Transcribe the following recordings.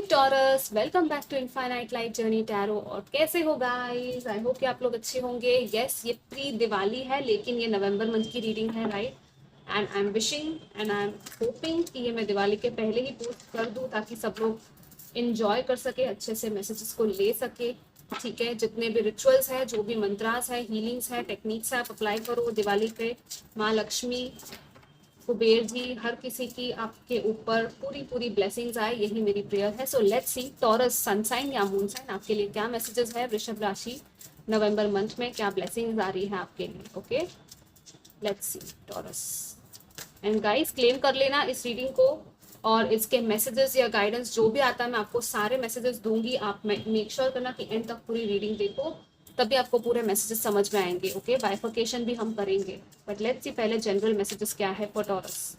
Taurus, welcome back to infinite light journey tarot. और कैसे हो गाइस? आई होप कि आप लोग अच्छे होंगे। यस, ये प्री दिवाली है लेकिन ये नवंबर मंथ की रीडिंग है, right? And I am wishing and I am hoping कि ये मैं दिवाली के पहले ही पोस्ट कर दूं ताकि सब लोग इंजॉय कर सके, अच्छे से मैसेजेस को ले सके। ठीक है, जितने भी रिचुअल्स है, जो भी मंत्रास है, हीलिंग्स है, टेक्निक्स है, आप अप्लाई करो दिवाली पे। माँ लक्ष्मी, कुबेर जी, हर किसी की आपके ऊपर पूरी पूरी ब्लेसिंग्स आए, यही मेरी प्रेयर है। So let's see Taurus sun sign या मून साइन आपके लिए क्या मैसेजेस है। वृषभ राशि नवंबर मंथ में क्या ब्लेसिंग्स आ रही है आपके लिए। Okay, let's see taurus. And guys, claim कर लेना इस रीडिंग को, और इसके मैसेजेस या गाइडेंस जो भी आता है मैं आपको सारे मैसेजेस दूंगी। आप मेक श्योर करना कि एंड तक पूरी रीडिंग देखो, तभी आपको पूरे मैसेजेस समझ में आएंगे। ओके, बाइफिकेशन भी हम करेंगे, बट लेट्स सी पहले जनरल मैसेजेस क्या है फॉर टॉरस।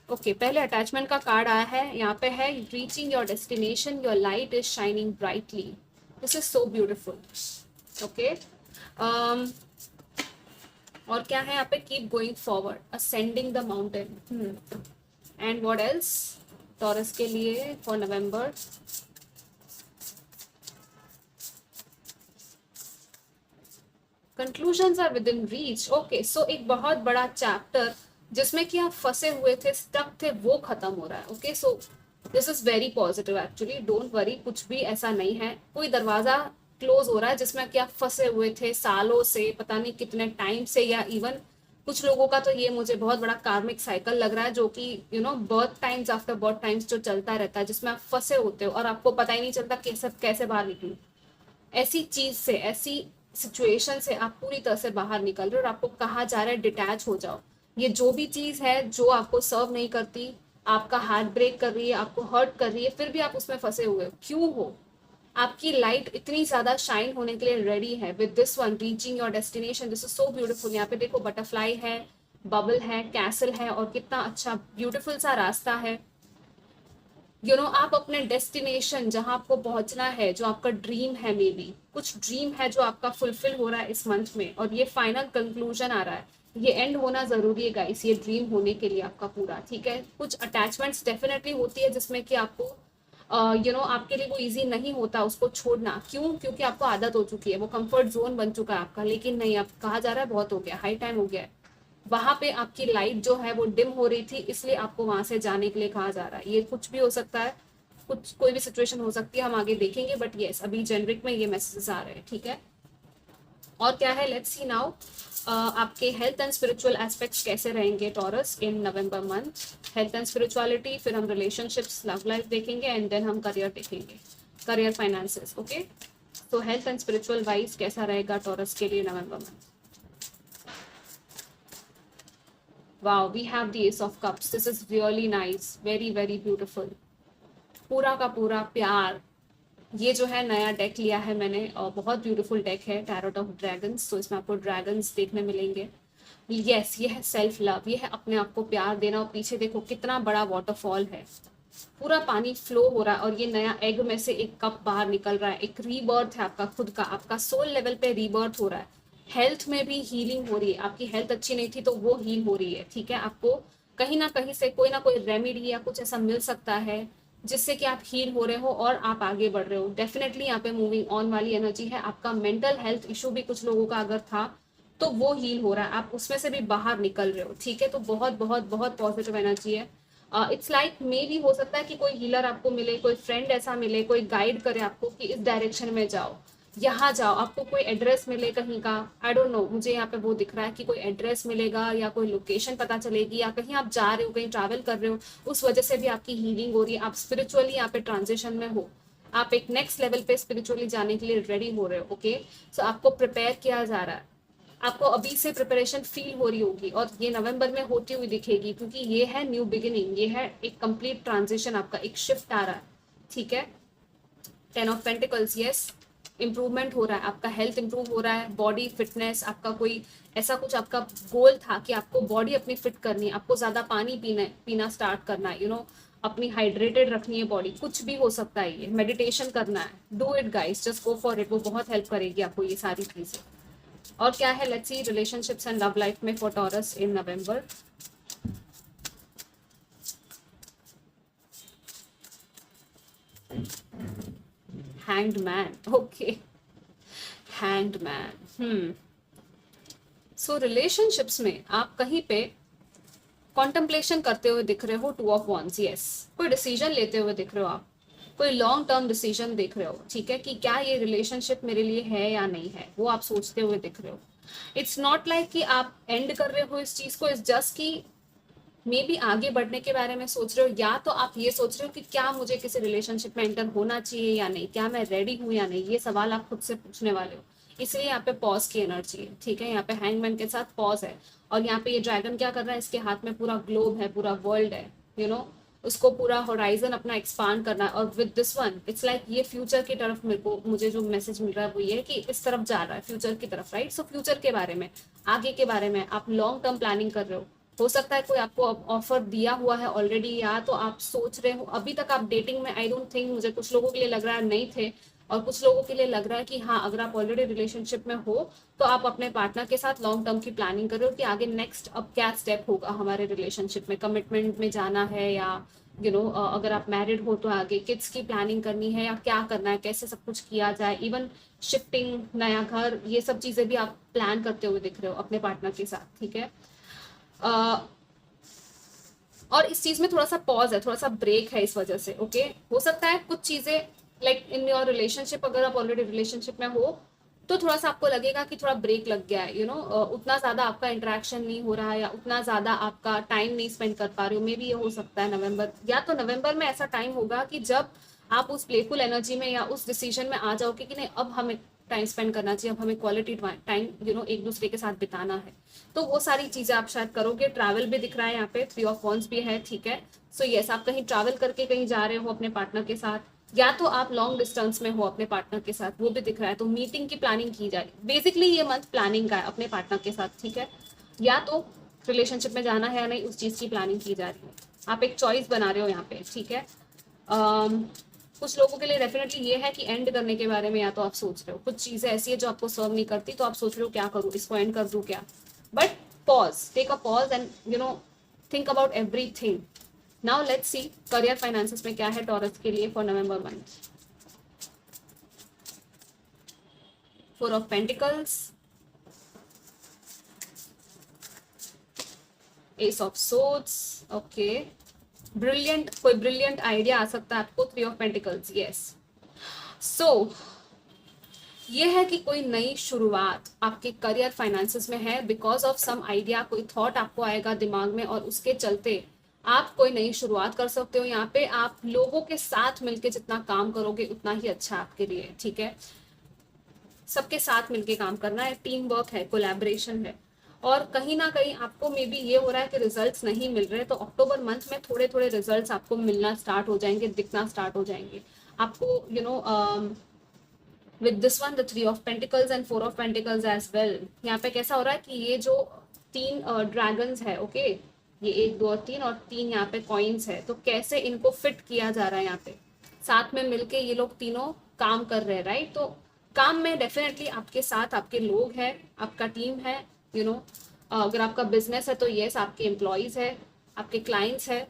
ओके, पहले अटैचमेंट का कार्ड आया है, यहाँ पे है reaching your destination, your light is shining brightly. This is so beautiful. Okay, और क्या है यहाँ पे? Keep going forward, ascending the mountain. And what else Taurus के लिए for November? Conclusions are within reach. Okay, so एक बहुत बड़ा चैप्टर जिसमें कि आप फंसे हुए थे, स्टक थे, वो खत्म हो रहा है। Okay, so this is very positive actually, don't worry, कुछ भी ऐसा नहीं है। कोई दरवाजा क्लोज हो रहा है जिसमें कि आप फंसे हुए थे सालों से, पता नहीं कितने टाइम से, या इवन कुछ लोगों का तो ये मुझे बहुत बड़ा कार्मिक साइकिल लग रहा है, जो कि birth times after birth times जो चलता रहता है, जिसमें आप फंसे होते हो और आपको पता ही नहीं चलता कैसे कैसे बाहर निकलूं। ऐसी चीज से, ऐसी सिचुएशन से आप पूरी तरह से बाहर निकल रहे हो और आपको कहा जा रहा है डिटैच हो जाओ। ये जो भी चीज है जो आपको सर्व नहीं करती, आपका हार्ट ब्रेक कर रही है, आपको हर्ट कर रही है, फिर भी आप उसमें फंसे हुए हो, क्यों हो? आपकी लाइट इतनी ज्यादा शाइन होने के लिए रेडी है with this one, reaching your destination. This is so beautiful. यहाँ पे देखो, बटरफ्लाई है, बबल है, कैसल है, और कितना अच्छा ब्यूटीफुल सा रास्ता है। आप अपने डेस्टिनेशन, जहां आपको पहुंचना है, जो आपका ड्रीम है, मे बी कुछ ड्रीम है जो आपका फुलफिल हो रहा है इस मंथ में, और ये फाइनल कंक्लूजन आ रहा है। ये एंड होना जरूरी है गाइस, ये ड्रीम होने के लिए आपका पूरा। ठीक है, कुछ अटैचमेंट्स डेफिनेटली होती है जिसमें कि आपको आपके लिए वो इजी नहीं होता उसको छोड़ना। क्यों? क्योंकि आपको आदत हो चुकी है, वो कंफर्ट जोन बन चुका है आपका। लेकिन नहीं, अब कहा जा रहा है बहुत हो गया, हाई टाइम हो गया है। वहां पे आपकी लाइट जो है वो डिम हो रही थी, इसलिए आपको वहां से जाने के लिए कहा जा रहा है। ये कुछ भी हो सकता है, कुछ कोई भी सिचुएशन हो सकती है, हम आगे देखेंगे, बट यस, अभी जेनरिक में ये मैसेजेस आ रहे हैं। ठीक है, और क्या है? लेट्स सी नाउ आपके हेल्थ एंड स्पिरिचुअल एस्पेक्ट्स कैसे रहेंगे taurus in November month. Health and spirituality, फिर हम रिलेशनशिप्स, लव लाइफ देखेंगे, एंड देन हम करियर देखेंगे, करियर फाइनेंसेस। ओके, तो हेल्थ एंड स्पिरिचुअल वाइज कैसा रहेगा टॉरस के लिए नवंबर month? Wow, we have the Ace of Cups. This is really nice. Very, very beautiful. पूरा का पूरा प्यार। ये जो है नया डेक लिया है मैंने, और बहुत ब्यूटीफुल डेक है, टैरोट ऑफ ड्रैगन्स। तो इसमें आपको ड्रैगन्स देखने मिलेंगे। यस, ये है सेल्फ लव, ये है अपने आप को प्यार देना। और पीछे देखो कितना बड़ा वाटरफॉल है, पूरा पानी फ्लो हो रहा है, और ये नया एग में से एक कप बाहर निकल रहा है। एक रीबर्थ है आपका खुद का, आपका सोल लेवल पे रीबर्थ हो रहा है। हेल्थ में भी हीलिंग हो रही है, आपकी हेल्थ अच्छी नहीं थी तो वो हील हो रही है। ठीक है, आपको कहीं ना कहीं से कोई ना कोई रेमेडी या कुछ ऐसा मिल सकता है जिससे कि आप हील हो रहे हो और आप आगे बढ़ रहे हो। डेफिनेटली यहाँ पे मूविंग ऑन वाली एनर्जी है। आपका मेंटल हेल्थ इशू भी कुछ लोगों का अगर था तो वो हील हो रहा है, आप उसमें से भी बाहर निकल रहे हो। ठीक है, तो बहुत बहुत बहुत पॉजिटिव एनर्जी है। इट्स लाइक मे भी हो सकता है कि कोई हीलर आपको मिले, कोई फ्रेंड ऐसा मिले, कोई गाइड करे आपको कि इस डायरेक्शन में जाओ, यहाँ जाओ। आपको कोई एड्रेस मिले कहीं का, आई डोंट नो, मुझे यहाँ पे वो दिख रहा है कि कोई एड्रेस मिलेगा या कोई लोकेशन पता चलेगी, या कहीं आप जा रहे हो, कहीं ट्रैवल कर रहे हो, उस वजह से भी आपकी हीलिंग हो रही है। आप स्पिरिचुअली यहाँ पे ट्रांजिशन में हो, आप एक नेक्स्ट लेवल पे स्पिरिचुअली जाने के लिए रेडी हो रहे हो। ओके, सो आपको प्रिपेयर किया जा रहा है, आपको अभी से प्रिपरेशन फील हो रही होगी, और ये नवंबर में होती हुई दिखेगी, क्योंकि ये है न्यू बिगिनिंग, ये है एक कंप्लीट ट्रांजिशन, आपका एक शिफ्ट आ रहा है। ठीक है, 10 ऑफ पेंटिकल्स, यस, इम्प्रूवमेंट हो रहा है, आपका हेल्थ इंप्रूव हो रहा है, बॉडी फिटनेस, आपका कोई ऐसा कुछ आपका गोल था कि आपको बॉडी अपनी फिट करनी है, आपको ज्यादा पानी पीना स्टार्ट करना है, अपनी हाइड्रेटेड रखनी है बॉडी, कुछ भी हो सकता है। ये मेडिटेशन करना है, do it guys, just go for it, वो बहुत हेल्प करेगी आपको ये सारी चीजें। और क्या है? Let's see relationships and love life में for Taurus in November. Hanged man, okay, hanged man. So relationships में आप कहीं पे कॉन्टेम्पलेशन करते हुए दिख रहे हो, 2 ऑफ wands, यस, कोई डिसीजन लेते हुए दिख रहे हो आप, कोई लॉन्ग टर्म डिसीजन देख रहे हो, ठीक है, कि क्या ये रिलेशनशिप मेरे लिए है या नहीं है, वो आप सोचते हुए दिख रहे हो। इट्स नॉट लाइक कि आप एंड कर रहे हो इस चीज को, इट्स जस्ट कि मे बी आगे बढ़ने के बारे में सोच रहे हो, या तो आप ये सोच रहे हो कि क्या मुझे किसी रिलेशनशिप में एंटर होना चाहिए या नहीं, क्या मैं रेडी हूँ या नहीं, ये सवाल आप खुद से पूछने वाले हो। इसलिए यहाँ पे पॉज की एनर्जी है, ठीक है, यहाँ पे हैंगमैन के साथ पॉज है। और यहाँ पे ये ड्रैगन क्या कर रहा है, इसके हाथ में पूरा ग्लोब है, पूरा वर्ल्ड है, उसको पूरा होराइजन अपना एक्सपांड करना है। और with this one it's like ये फ्यूचर की तरफ, मुझे जो मैसेज मिल रहा है वो ये है कि इस तरफ जा रहा है, फ्यूचर की तरफ, राइट। सो फ्यूचर के बारे में, आगे के बारे में आप लॉन्ग टर्म प्लानिंग कर रहे हो सकता है कोई आपको ऑफर दिया हुआ है ऑलरेडी, या तो आप सोच रहे हो, अभी तक आप डेटिंग में, आई डोंट थिंक, मुझे कुछ लोगों के लिए लग रहा है नहीं थे, और कुछ लोगों के लिए लग रहा है कि हाँ, अगर आप ऑलरेडी रिलेशनशिप में हो तो आप अपने पार्टनर के साथ लॉन्ग टर्म की प्लानिंग कर रहे हो कि आगे नेक्स्ट अब क्या स्टेप होगा हमारे रिलेशनशिप में, कमिटमेंट में जाना है, या अगर आप मैरिड हो तो आगे किड्स की प्लानिंग करनी है, या क्या करना है, कैसे सब कुछ किया जाए, इवन शिफ्टिंग, नया घर, ये सब चीजें भी आप प्लान करते हुए दिख रहे हो अपने पार्टनर के साथ, ठीक है। और इस चीज में थोड़ा सा पॉज है, थोड़ा सा ब्रेक है इस वजह से, ओके। हो सकता है कुछ चीजें लाइक इन योर रिलेशनशिप, अगर आप ऑलरेडी रिलेशनशिप में हो तो थोड़ा सा आपको लगेगा कि थोड़ा ब्रेक लग गया है, उतना ज्यादा आपका इंटरेक्शन नहीं हो रहा है, या उतना ज्यादा आपका टाइम नहीं स्पेंड कर पा रहे हो। मे बी ये हो सकता है नवंबर, या तो नवंबर में ऐसा टाइम होगा कि जब आप उस प्लेफुल एनर्जी में या उस डिसीजन में आ जाओगे कि नहीं, अब हमें टाइम स्पेंड करना चाहिए, अब हमें क्वालिटी टाइम एक दूसरे के साथ बिताना है। तो वो सारी चीजें आप शायद करोगे। ट्रैवल भी दिख रहा है यहाँ पे, 3 ऑफ wands भी है, ठीक है। सो यस, आप कहीं ट्रैवल करके कहीं जा रहे हो अपने पार्टनर के साथ, या तो आप लॉन्ग डिस्टेंस में हो अपने पार्टनर के साथ, वो भी दिख रहा है। तो मीटिंग की प्लानिंग की जाए, बेसिकली ये मंथ प्लानिंग का है अपने पार्टनर के साथ, ठीक है। या तो रिलेशनशिप में जाना है या नहीं, उस चीज की प्लानिंग की जा रही है, आप एक चॉइस बना रहे हो यहाँ पे, ठीक है। कुछ लोगों के लिए डेफिनेटली ये है कि एंड करने के बारे में या तो आप सोच रहे हो, कुछ चीजें ऐसी है जो आपको सर्व नहीं करती, तो आप सोच रहे हो क्या करूँ, इसको एंड कर दूं क्या। But pause, take a pause and think about everything. Now let's see career finances में क्या है टॉरस के लिए for November month. 4 of Pentacles, Ace of Swords, okay. Brilliant, कोई ब्रिलियंट आइडिया आ सकता है आपको, 3 of Pentacles, यस। सो ये है कि कोई नई शुरुआत आपके करियर फाइनेंसेस में है, बिकॉज ऑफ सम आइडिया, कोई थॉट आपको आएगा दिमाग में, और उसके चलते आप कोई नई शुरुआत कर सकते हो। यहाँ पे आप लोगों के साथ मिलके जितना काम करोगे उतना ही अच्छा आपके लिए, ठीक है। सबके साथ मिलके काम करना है, टीम वर्क है, कोलैबोरेशन है। और कहीं ना कहीं आपको मे बी ये हो रहा है कि रिजल्ट्स नहीं मिल रहे, तो अक्टूबर मंथ में थोड़े थोड़े रिजल्ट्स आपको मिलना स्टार्ट हो जाएंगे, दिखना स्टार्ट हो जाएंगे आपको, with this one, the 3 of Pentacles and 4 of Pentacles as well. यहाँ पे कैसा हो रहा है कि ये जो 3 ड्रैगन्स है, ओके, ये 1 2 और 3, और 3 यहाँ पे कॉइन्स है, तो कैसे इनको फिट किया जा रहा है, यहाँ पे साथ में मिलके ये लोग तीनों काम कर रहे हैं, राइट। तो काम में डेफिनेटली आपके साथ आपके लोग हैं, आपका टीम है, अगर आपका बिजनेस है तो यस, आपके एम्प्लॉयज है, आपके क्लाइंट्स है,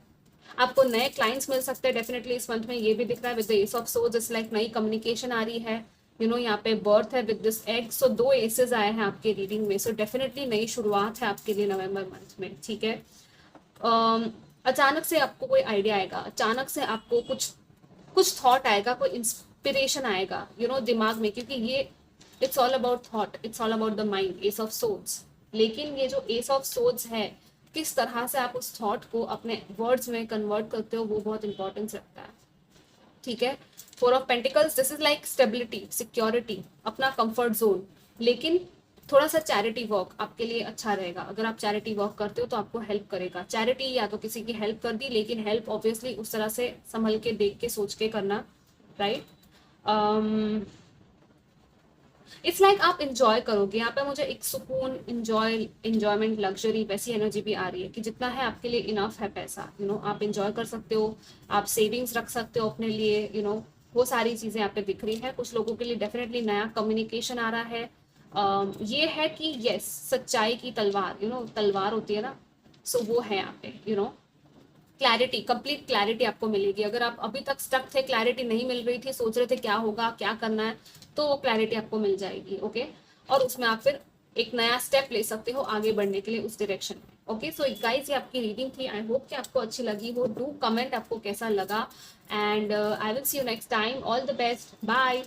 आपको नए क्लाइंट्स मिल सकते हैं डेफिनेटली इस मंथ में। ये भी दिख रहा है with the ace of swords, it's like नई कम्युनिकेशन आ रही है, यहाँ पे बर्थ है with this egg. So 2 aces आए हैं आपके रीडिंग में, सो डेफिनेटली नई शुरुआत है आपके लिए नवंबर मंथ में, ठीक है। अचानक से आपको कोई आइडिया आएगा, अचानक से आपको कुछ कुछ थॉट आएगा, कोई इंस्पिरेशन आएगा दिमाग में, क्योंकि ये it's all about thought, it's all about the mind, S of swords. लेकिन ये जो एस ऑफ सोर्ड्स है, किस तरह से आप उस थॉट को अपने वर्ड्स में कन्वर्ट करते हो, वो बहुत इंपॉर्टेंस रखता है, ठीक है। 4 of Pentacles, this is like stability, security, अपना कंफर्ट जोन। लेकिन थोड़ा सा चैरिटी वर्क आपके लिए अच्छा रहेगा। अगर आप चैरिटी वर्क करते हो तो आपको हेल्प करेगा चैरिटी, या तो किसी की हेल्प कर दी, लेकिन हेल्प ऑब्वियसली उस तरह से संभल के, देख के, सोच के करना, राइट। इट्स लाइक आप इंजॉय करोगे। यहाँ पे मुझे एक सुकून, इंजॉयमेंट, लग्जरी, वैसी एनर्जी भी आ रही है कि जितना है आपके लिए इनफ है पैसा, आप इंजॉय कर सकते हो, आप सेविंग्स रख सकते हो अपने लिए, वो सारी चीजें यहाँ पे दिख रही है। कुछ लोगों के लिए डेफिनेटली नया कम्युनिकेशन आ रहा है। ये है कि यस, सच्चाई की तलवार, तलवार होती है ना, सो वो है यहाँ पे, क्लैरिटी, कंप्लीट क्लैरिटी आपको मिलेगी। अगर आप अभी तक स्टक थे, क्लैरिटी नहीं मिल रही थी, सोच रहे थे क्या होगा, क्या करना है, तो वो क्लैरिटी आपको मिल जाएगी। ओके, और उसमें आप फिर एक नया स्टेप ले सकते हो आगे बढ़ने के लिए उस डायरेक्शन में। ओके, सो गाइस, ये आपकी रीडिंग थी। आई होप कि आपको अच्छी लगी हो। डू कमेंट आपको कैसा लगा, and I will see you next time. All the best, bye.